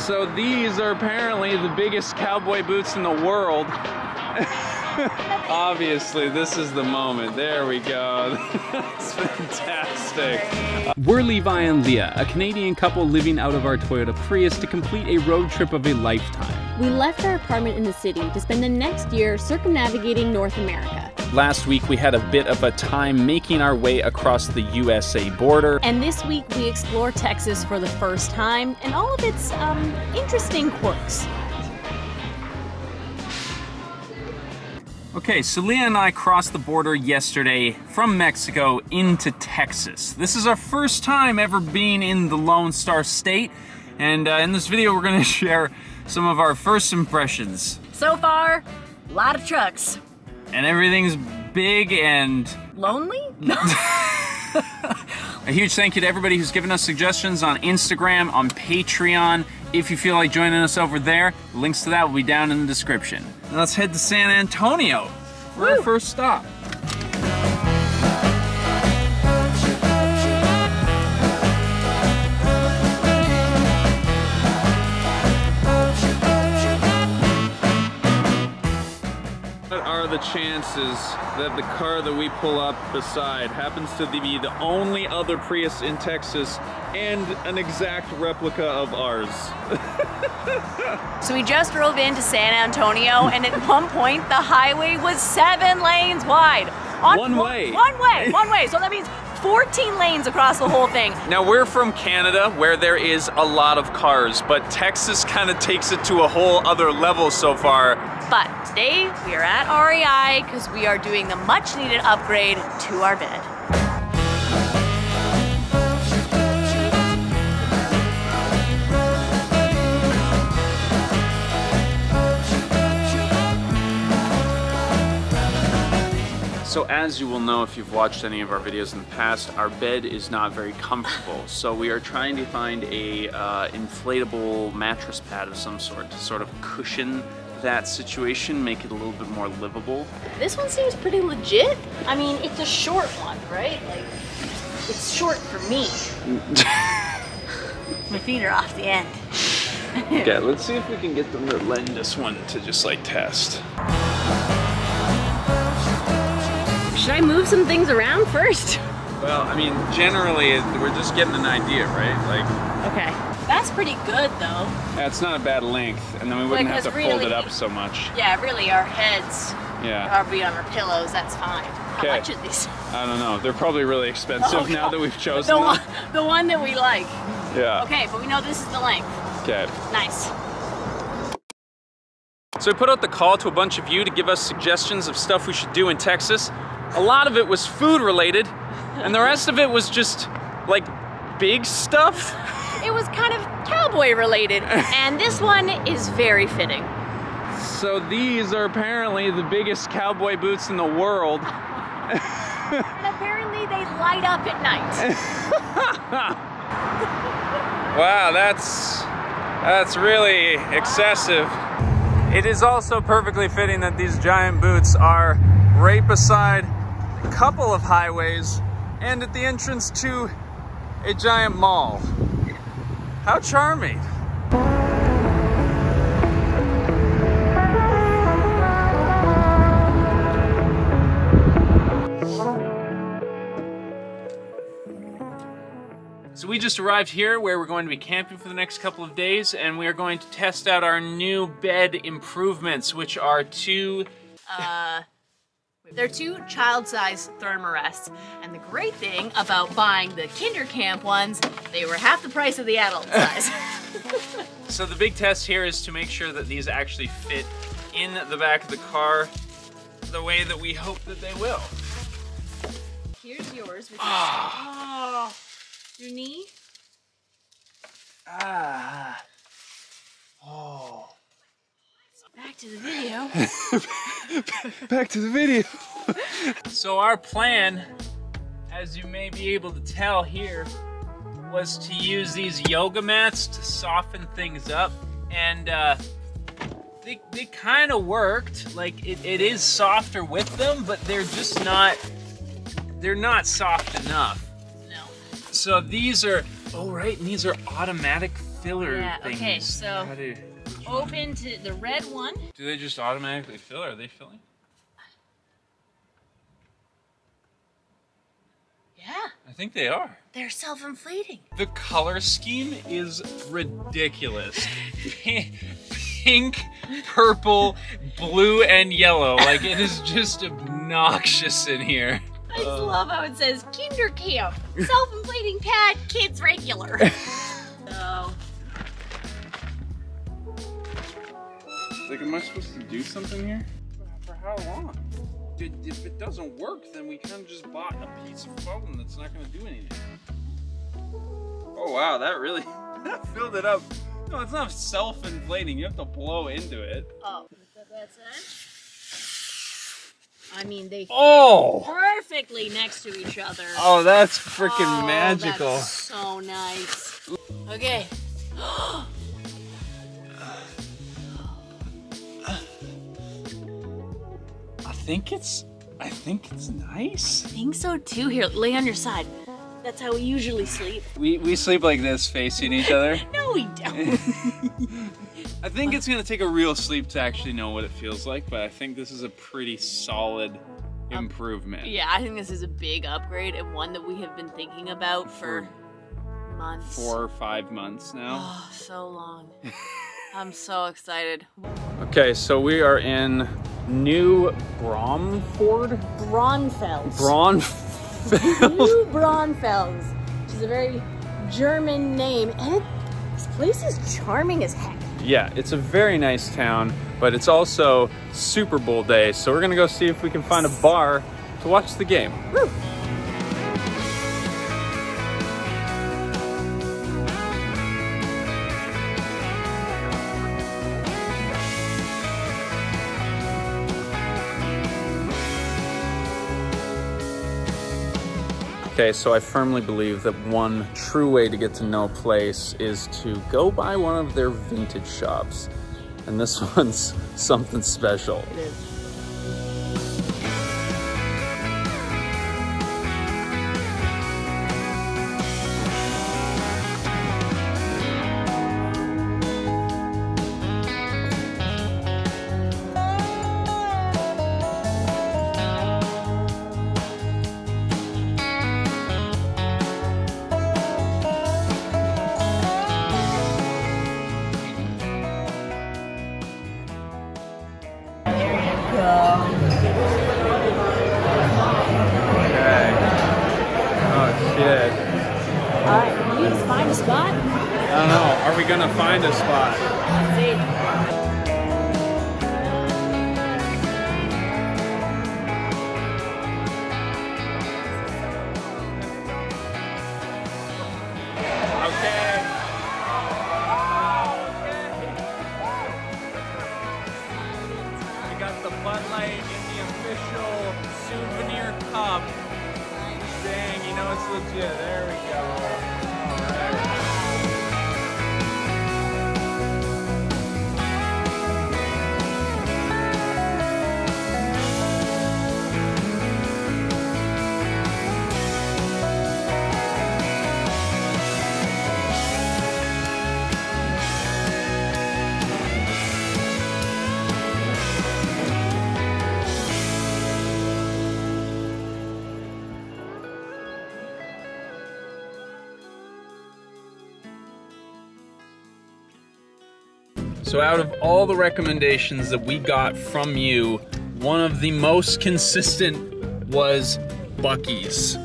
So these are apparently the biggest cowboy boots in the world. Obviously, this is the moment. There we go. That's fantastic. We're Levi and Leah, a Canadian couple living out of our Toyota Prius to complete a road trip of a lifetime. We left our apartment in the city to spend the next year circumnavigating North America. Last week we had a bit of a time making our way across the USA border. And this week we explore Texas for the first time and all of its interesting quirks. Okay, so Leah and I crossed the border yesterday from Mexico into Texas. This is our first time ever being in the Lone Star State, and in this video we're gonna share some of our first impressions. So far, a lot of trucks. And everything's big and... lonely? A huge thank you to everybody who's given us suggestions on Instagram, on Patreon. If you feel like joining us over there, links to that will be down in the description. Now let's head to San Antonio for our first stop. What are the chances that the car that we pull up beside happens to be the only other Prius in Texas and an exact replica of ours? So we just drove into San Antonio, and at one point the highway was 7 lanes wide. One way. So that means 14 lanes across the whole thing. Now we're from Canada where there is a lot of cars, but Texas kind of takes it to a whole other level so far. But today we are at REI because we are doing the much needed upgrade to our bed. So as you will know if you've watched any of our videos in the past, our bed is not very comfortable. So we are trying to find a inflatable mattress pad of some sort to sort of cushion that situation, make it a little bit more livable. This one seems pretty legit. I mean, it's a short one, right? Like, it's short for me. My feet are off the end. Okay, let's see if we can get them to lend this one to just like test. Should I move some things around first? Well, I mean, generally, we're just getting an idea, right? Like. Okay. That's pretty good, though. That's not a bad length, and then we wouldn't have to fold it up so much. Yeah, really, our heads are be on our pillows. That's fine. Okay. How much are these? I don't know. They're probably really expensive now that we've chosen them. The one that we like. Yeah. Okay, but we know this is the length. Okay. Nice. So we put out the call to a bunch of you to give us suggestions of stuff we should do in Texas. A lot of it was food related, and the rest of it was just like big stuff. It was kind of cowboy related, and this one is very fitting. So these are apparently the biggest cowboy boots in the world. And apparently they light up at night. Wow, that's really excessive. It is also perfectly fitting that these giant boots are right beside a couple of highways and at the entrance to a giant mall. How charming. So we just arrived here where we're going to be camping for the next couple of days, and we are going to test out our new bed improvements, which are two... They're 2 child-sized thermarests, and the great thing about buying the kinder camp ones, they were half the price of the adult size. So the big test here is to make sure that these actually fit in the back of the car the way that we hope that they will. Here's yours. With your knee. Back to the video. Back to the video. So our plan, as you may be able to tell here, was to use these yoga mats to soften things up, and they kind of worked. Like it is softer with them, but they're just not, they're not soft enough. No. So these are, oh right, and these are automatic filler things. Okay, so open to the red one. Do they just automatically fill, or are they filling? Yeah. I think they are. They're self-inflating. The color scheme is ridiculous. Pink, purple, blue, and yellow. Like, it is just obnoxious in here. I just love how it says Kinder Camp, self-inflating pad, kids regular. So. Like, am I supposed to do something here? For how long? Dude, if it doesn't work, then we kind of just bought a piece of foam that's not going to do anything. Oh wow, that really filled it up. No, it's not self-inflating. You have to blow into it. Oh, that's it? I mean, they fit perfectly next to each other. Oh, that's freaking magical. That's so nice. Okay. I think it's nice. I think so too. Here, lay on your side. That's how we usually sleep. We sleep like this, facing each other. No, we don't. I think it's gonna take a real sleep to actually know what it feels like, but I think this is a pretty solid improvement. Yeah, I think this is a big upgrade and one that we have been thinking about for months. 4 or 5 months now. Oh, so long. I'm so excited. Okay, so we are in New Braunfels? New Braunfels, which is a very German name. And this place is charming as heck. Yeah, it's a very nice town, but it's also Super Bowl day, so we're gonna go see if we can find a bar to watch the game. Woo. Okay, so I firmly believe that one true way to get to know a place is to go by one of their vintage shops. And this one's something special. It is. Gonna find a spot. Let's see. Okay. We got the Bud Light in the official souvenir cup. Dang, you know it's legit. There we go. All right. So out of all the recommendations that we got from you, one of the most consistent was Buc-ee's,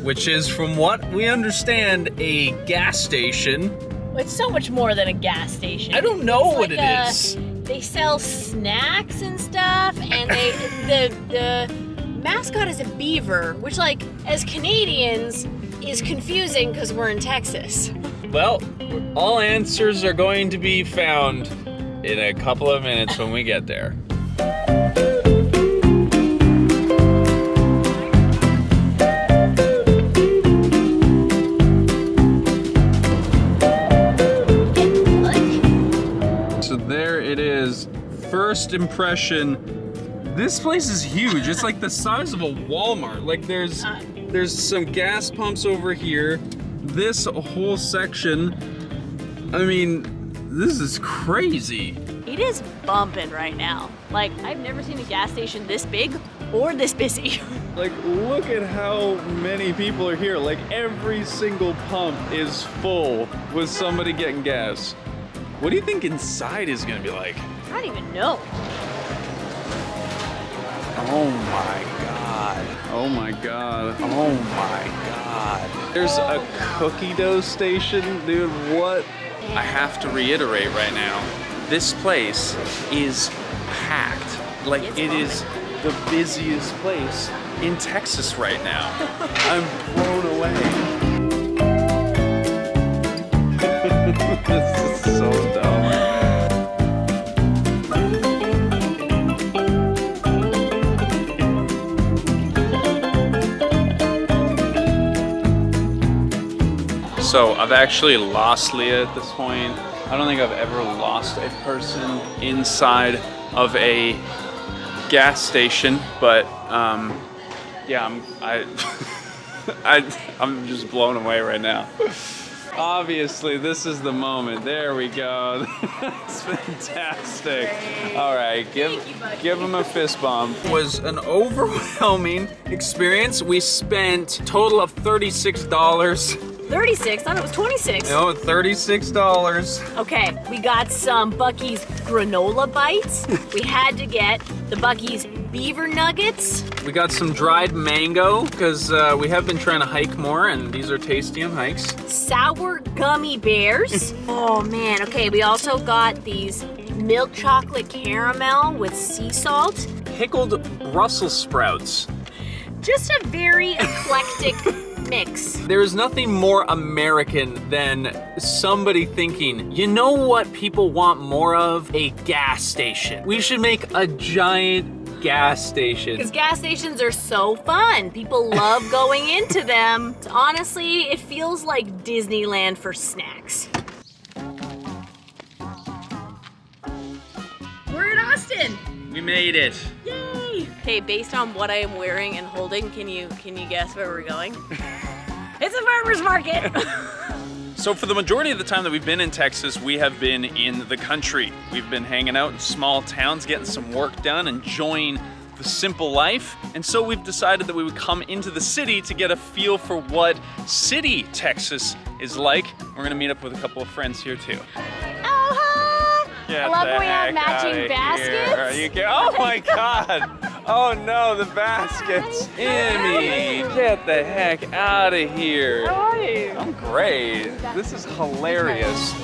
which is, from what we understand, a gas station. It's so much more than a gas station. I don't know what it is. They sell snacks and stuff, and the mascot is a beaver, which, like, as Canadians is confusing because we're in Texas. Well, all answers are going to be found in a couple of minutes when we get there. So there it is. First impression. This place is huge. It's like the size of a Walmart. Like there's some gas pumps over here. This whole section. I mean, this is crazy. It is bumping right now. Like, I've never seen a gas station this big or this busy. Like, look at how many people are here. Like, every single pump is full with somebody getting gas. What do you think inside is gonna be like? I don't even know. Oh my God. Oh my God. Oh my God. There's a cookie dough station, dude, what? I have to reiterate right now, this place is packed. Like, it is the busiest place in Texas right now. I'm blown away. This is so dumb. So I've actually lost Leah at this point. I don't think I've ever lost a person inside of a gas station, but yeah, I'm just blown away right now. Obviously, this is the moment. There we go. It's fantastic. All right, give him a fist bump. It was an overwhelming experience. We spent a total of $36. 36? I thought it was 26. No, $36. Okay, we got some Buc-ee's granola bites. We had to get the Buc-ee's beaver nuggets. We got some dried mango because we have been trying to hike more, and these are tasty on hikes. Sour gummy bears. Oh man, okay, we also got these milk chocolate caramel with sea salt. Pickled Brussels sprouts. Just a very eclectic mix. There is nothing more American than somebody thinking, you know what people want more of? A gas station. We should make a giant gas station. Because gas stations are so fun. People love going into them. Honestly, it feels like Disneyland for snacks. We're in Austin. We made it. Yay! Okay, based on what I am wearing and holding, can you guess where we're going? It's a farmer's market! So for the majority of the time that we've been in Texas, we have been in the country. We've been hanging out in small towns, getting some work done, enjoying the simple life. And so we've decided that we would come into the city to get a feel for what city Texas is like. We're gonna meet up with a couple of friends here too. I love when we have matching baskets. Oh my God! Oh no, the baskets! Immy, get the heck out of here! How are you? I'm great. This is hilarious.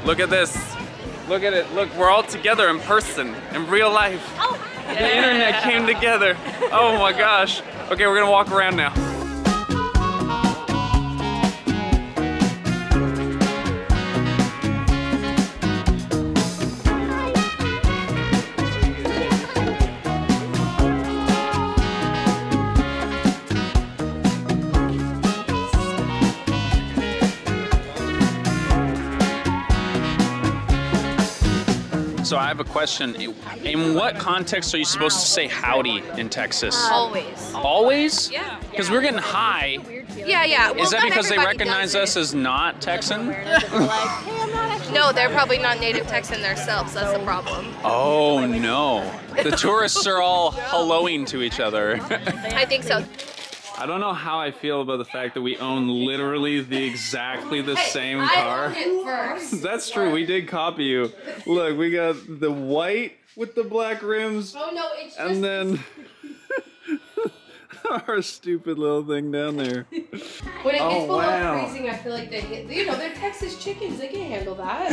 Look at this. Look at it. Look, we're all together in person, in real life. Oh. The internet came together. Oh my gosh. Okay, we're gonna walk around now. So I have a question. In what context are you supposed to say howdy in Texas? Always. Always? Yeah. Because we're getting high. Yeah. Well, Is that not because they everybody recognize does us it. as not Texan? No, they're probably not native Texan themselves. That's the problem. Oh no. The tourists are all helloing to each other. I think so. I don't know how I feel about the fact that we own literally exactly the same car. I owned it first. That's true, we did copy you. Look, we got the white with the black rims. Oh no, it's just... And then our stupid little thing down there. When it gets below freezing, I feel like they hit, you know, they're Texas chickens, they can't handle that.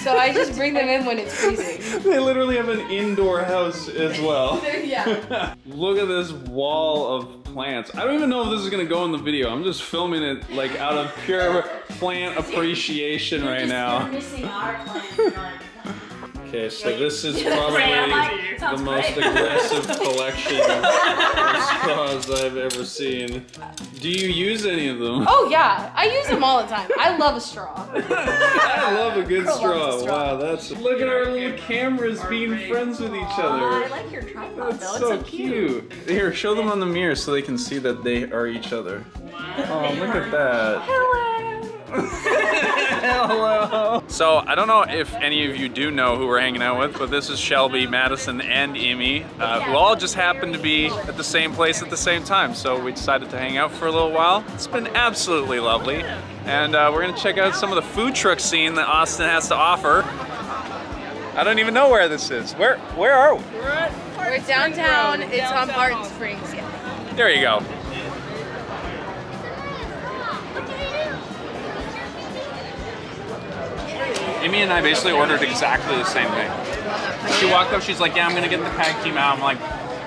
So I just bring them in when it's freezing. They literally have an indoor house as well. Yeah. Look at this wall of plants. I don't even know if this is gonna go in the video. I'm just filming it like out of pure plant appreciation right now. Missing our plants. Okay, so this is probably the most aggressive collection of straws I've ever seen. Do you use any of them? Oh yeah, I use them all the time. I love a straw. I love a good straw. straw. Wow, that's... Look at our little cameras being friends with each other. I like your tripod That's though. so cute. Here, show them on the mirror so they can see that they are each other. Oh, look at that. Hello. So I don't know if any of you do know who we're hanging out with, but this is Shelbi, Madison, and Immy, who all just happened to be at the same place at the same time. So we decided to hang out for a little while. It's been absolutely lovely. And we're gonna check out some of the food truck scene that Austin has to offer. I don't even know where this is. Where are we? We're downtown. It's on Barton Springs. Yeah. There you go. Immy and I basically ordered exactly the same thing. She walked up, she's like, yeah, I'm gonna get the tag team out. I'm like,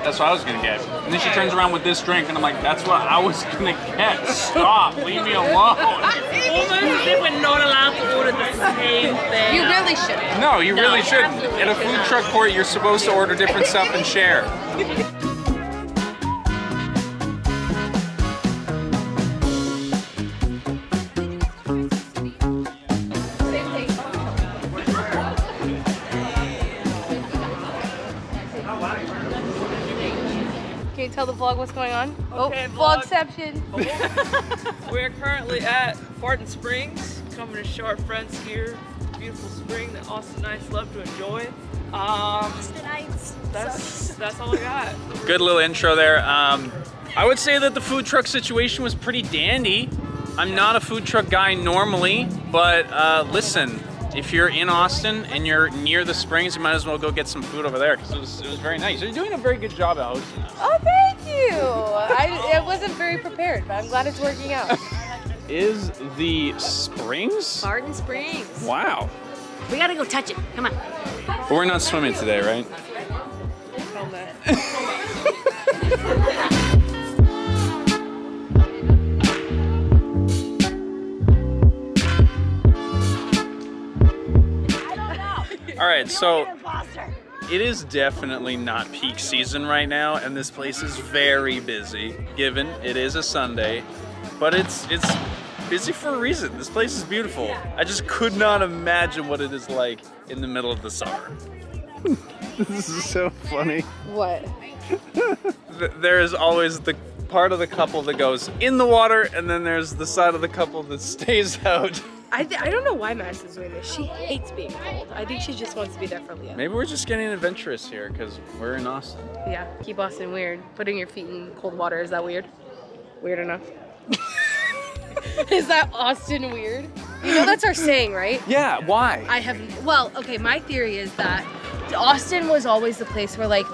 that's what I was gonna get. And then she turns around with this drink, and I'm like, that's what I was gonna get. Stop, leave me alone. Almost as if we're not allowed to order the same thing. You really shouldn't. No, you really shouldn't. At a food truck court, you're supposed to order different stuff and share. Can you tell the vlog what's going on? Okay, oh, vlogception. We're currently at Barton Springs, coming to show our friends here. Beautiful spring that Austinites love to enjoy. That's all I got. Good little intro there. I would say that the food truck situation was pretty dandy. I'm not a food truck guy normally, but listen, if you're in Austin and you're near the springs, you might as well go get some food over there because it was very nice. You're doing a very good job at hosting. Oh, thank you. I wasn't very prepared, but I'm glad it's working out. Is the springs? Barton Springs. Wow. We gotta go touch it. Come on. But we're not swimming today, right? All right, so it is definitely not peak season right now, and this place is very busy, given it is a Sunday, but it's busy for a reason. This place is beautiful. I just could not imagine what it is like in the middle of the summer. This is so funny. What? There is always the part of the couple that goes in the water, and then there's the side of the couple that stays out. I don't know why Madison's doing this. She hates being cold. I think she just wants to be there for Leah. Maybe we're just getting adventurous here because we're in Austin. Yeah, keep Austin weird. Putting your feet in cold water, is that weird? Weird enough. Is that Austin weird? You know that's our saying, right? Yeah, why? Well, okay, my theory is that Austin was always the place where like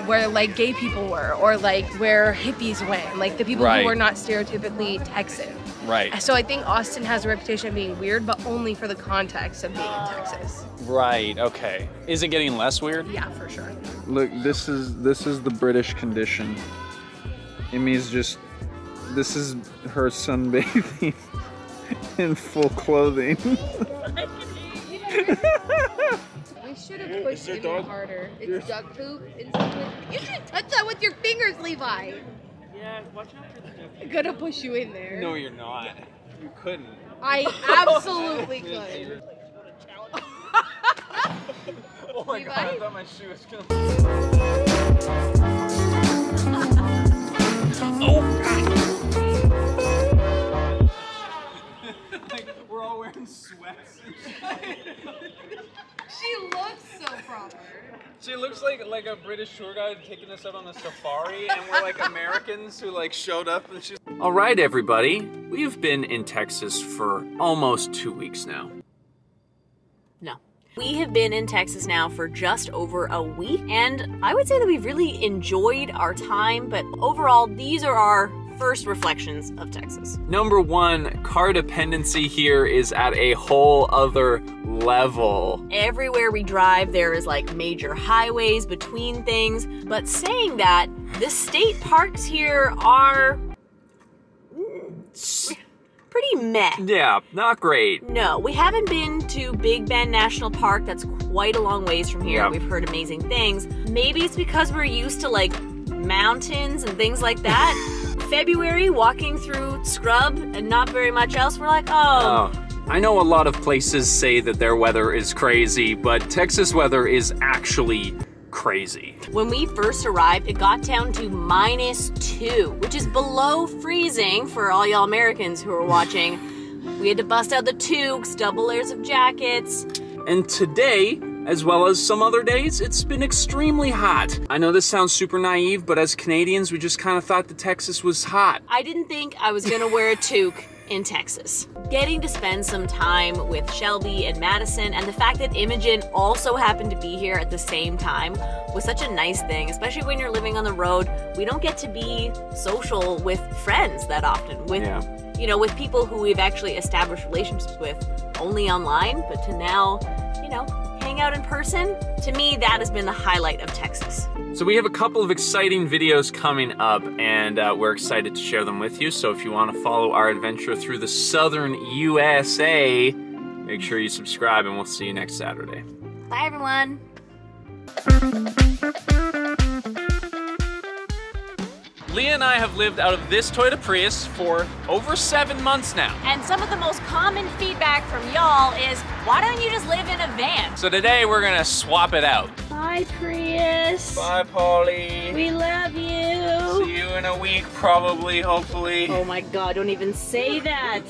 where like gay people were, or like where hippies went, like the people who were not stereotypically Texan. Right. So I think Austin has a reputation of being weird, but only for the context of being in Texas. Right, okay. Is it getting less weird? Yeah, for sure. Look, this is the British condition. Immy's just, this is her sunbathing in full clothing. We should have pushed even harder. It's duck poop. You should touch that with your fingers, Levi. Yeah, watch out for the duck. I'm gonna push you in there. No, you're not. You couldn't. I absolutely could. Oh my Levi? god, I thought my shoe was gonna... Oh god! Like, we're all wearing sweats and shit. She looks so proper. She looks like a British tour guide taking us out on a safari, and we're like Americans who like showed up and she's... All right, everybody. We've been in Texas for almost 2 weeks now. No. We have been in Texas now for just over a week, and I would say that we've really enjoyed our time, but overall, these are our first reflections of Texas. Number one, car dependency here is at a whole other level. Everywhere we drive, there is like major highways between things, but saying that, the state parks here are pretty meh. Yeah, not great. No, we haven't been to Big Bend National Park. That's quite a long ways from here. Yep. We've heard amazing things. Maybe it's because we're used to like mountains and things like that. February, walking through scrub and not very much else, we're like, oh. I know a lot of places say that their weather is crazy, but Texas weather is actually crazy. When we first arrived, it got down to -2, which is below freezing for all y'all Americans who are watching. We had to bust out the toques, double layers of jackets. And today, as well as some other days, it's been extremely hot. I know this sounds super naive, but as Canadians, we just kind of thought that Texas was hot. I didn't think I was gonna wear a toque in Texas. Getting to spend some time with Shelbi and Madison, and the fact that Imogen also happened to be here at the same time was such a nice thing, especially when you're living on the road. We don't get to be social with friends that often, with you know, with people who we've actually established relationships with only online, but to now, you know, hang out in person. To me, that has been the highlight of Texas. So we have a couple of exciting videos coming up, and we're excited to share them with you. So if you want to follow our adventure through the southern USA, make sure you subscribe, and we'll see you next Saturday. Bye, everyone. Leah and I have lived out of this Toyota Prius for over 7 months now. And some of the most common feedback from y'all is, why don't you just live in a van? So today we're gonna swap it out. Bye, Prius. Bye, Polly. We love you. See you in a week, probably, hopefully. Oh my God, don't even say that.